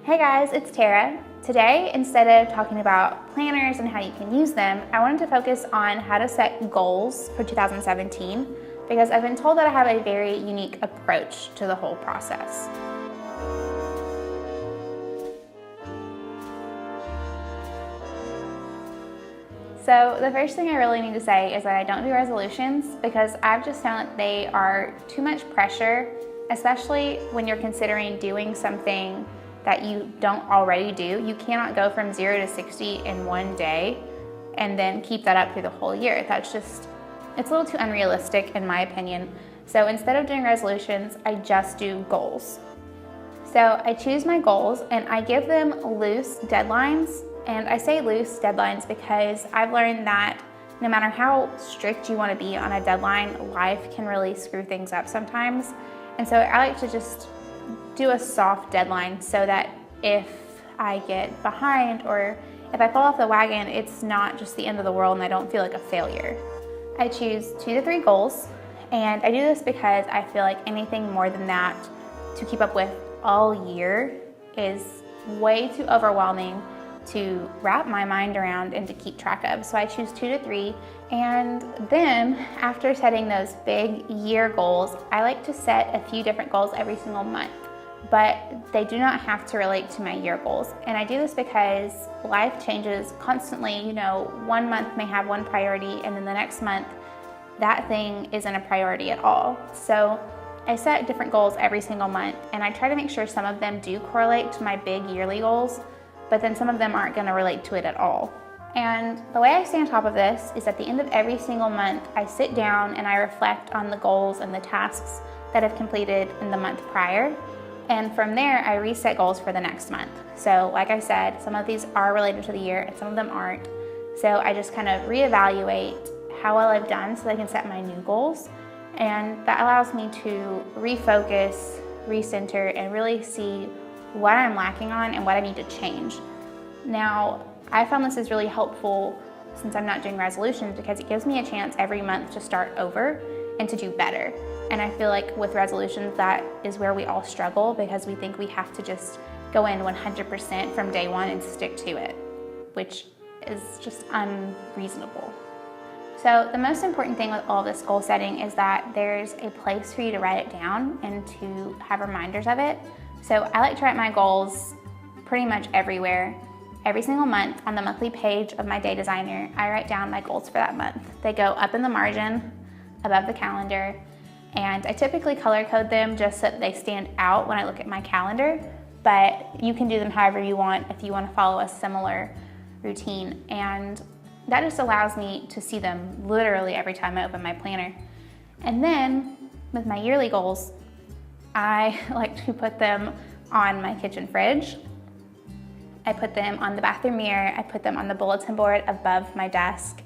Hey guys, it's Terra. Today, instead of talking about planners and how you can use them, I wanted to focus on how to set goals for 2017 because I've been told that I have a very unique approach to the whole process. So the first thing I really need to say is that I don't do resolutions because I've just found that they are too much pressure, especially when you're considering doing something that you don't already do. You cannot go from 0 to 60 in one day and then keep that up through the whole year. It's a little too unrealistic in my opinion. So instead of doing resolutions, I just do goals. So I choose my goals and I give them loose deadlines. And I say loose deadlines because I've learned that no matter how strict you want to be on a deadline, life can really screw things up sometimes. And so I like to just do a soft deadline so that if I get behind or if I fall off the wagon, it's not just the end of the world and I don't feel like a failure. I choose 2 to 3 goals, and I do this because I feel like anything more than that to keep up with all year is way too overwhelming to wrap my mind around and to keep track of. So I choose 2 to 3. And then after setting those big year goals, I like to set a few different goals every single month, but they do not have to relate to my year goals. And I do this because life changes constantly. You know, one month may have one priority and then the next month that thing isn't a priority at all. So I set different goals every single month and I try to make sure some of them do correlate to my big yearly goals, but then some of them aren't going to relate to it at all. And the way I stay on top of this is at the end of every single month, I sit down and I reflect on the goals and the tasks that I've completed in the month prior. And from there, I reset goals for the next month. So like I said, some of these are related to the year and some of them aren't. So I just kind of reevaluate how well I've done so that I can set my new goals. And that allows me to refocus, recenter, and really see what I'm lacking on and what I need to change. Now, I found this is really helpful since I'm not doing resolutions because it gives me a chance every month to start over and to do better. And I feel like with resolutions, that is where we all struggle because we think we have to just go in 100% from day one and stick to it, which is just unreasonable. So the most important thing with all of this goal setting is that there's a place for you to write it down and to have reminders of it. So I like to write my goals pretty much everywhere. Every single month on the monthly page of my day designer, I write down my goals for that month. They go up in the margin above the calendar, and I typically color code them just so that they stand out when I look at my calendar, but you can do them however you want if you want to follow a similar routine. And that just allows me to see them literally every time I open my planner. And then with my yearly goals, I like to put them on my kitchen fridge. I put them on the bathroom mirror. I put them on the bulletin board above my desk.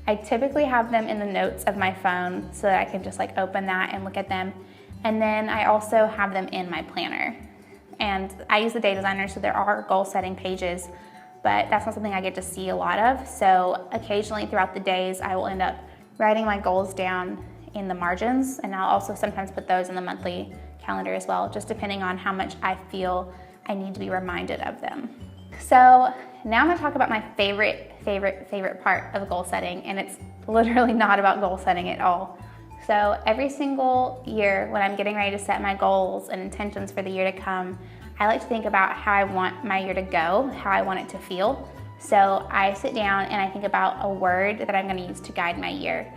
I typically have them in the notes of my phone so that I can just like open that and look at them. And then I also have them in my planner. And I use the day designer, so there are goal setting pages, but that's not something I get to see a lot of. So occasionally throughout the days, I will end up writing my goals down in the margins, and I'll also sometimes put those in the monthly calendar as well, just depending on how much I feel I need to be reminded of them. So now I'm gonna talk about my favorite part of goal setting, and it's literally not about goal setting at all. So every single year when I'm getting ready to set my goals and intentions for the year to come, I like to think about how I want my year to go, how I want it to feel. So I sit down and I think about a word that I'm gonna use to guide my year.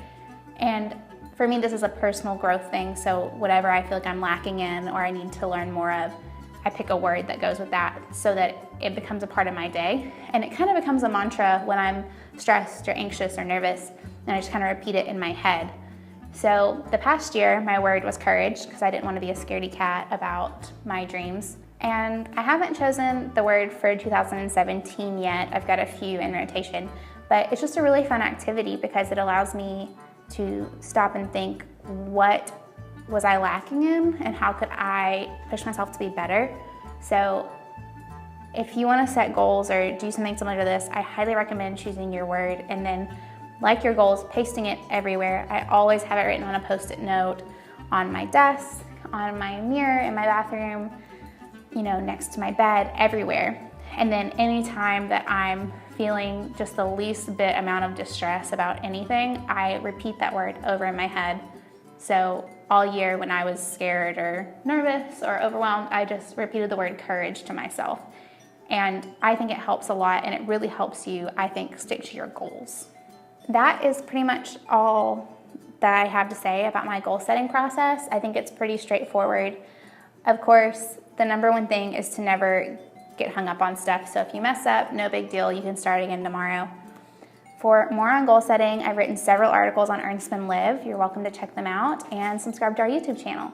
And for me, this is a personal growth thing, so whatever I feel like I'm lacking in or I need to learn more of, I pick a word that goes with that so that it becomes a part of my day. And it kind of becomes a mantra when I'm stressed or anxious or nervous, and I just kind of repeat it in my head. So the past year, my word was courage, because I didn't want to be a scaredy cat about my dreams. And I haven't chosen the word for 2017 yet. I've got a few in rotation, but it's just a really fun activity because it allows me to stop and think, what was I lacking in and how could I push myself to be better? So if you want to set goals or do something similar to this, I highly recommend choosing your word and then, like your goals, pasting it everywhere. I always have it written on a Post-it note on my desk, on my mirror in my bathroom, next to my bed, everywhere. And then anytime that I'm feeling just the least bit amount of distress about anything, I repeat that word over in my head. So all year when I was scared or nervous or overwhelmed, I just repeated the word courage to myself. And I think it helps a lot, and it really helps you, I think, stick to your goals. That is pretty much all that I have to say about my goal setting process. I think it's pretty straightforward. Of course, the number one thing is to never get hung up on stuff. So if you mess up, no big deal. You can start again tomorrow. For more on goal setting, I've written several articles on Earn, Spend, Live. You're welcome to check them out and subscribe to our YouTube channel.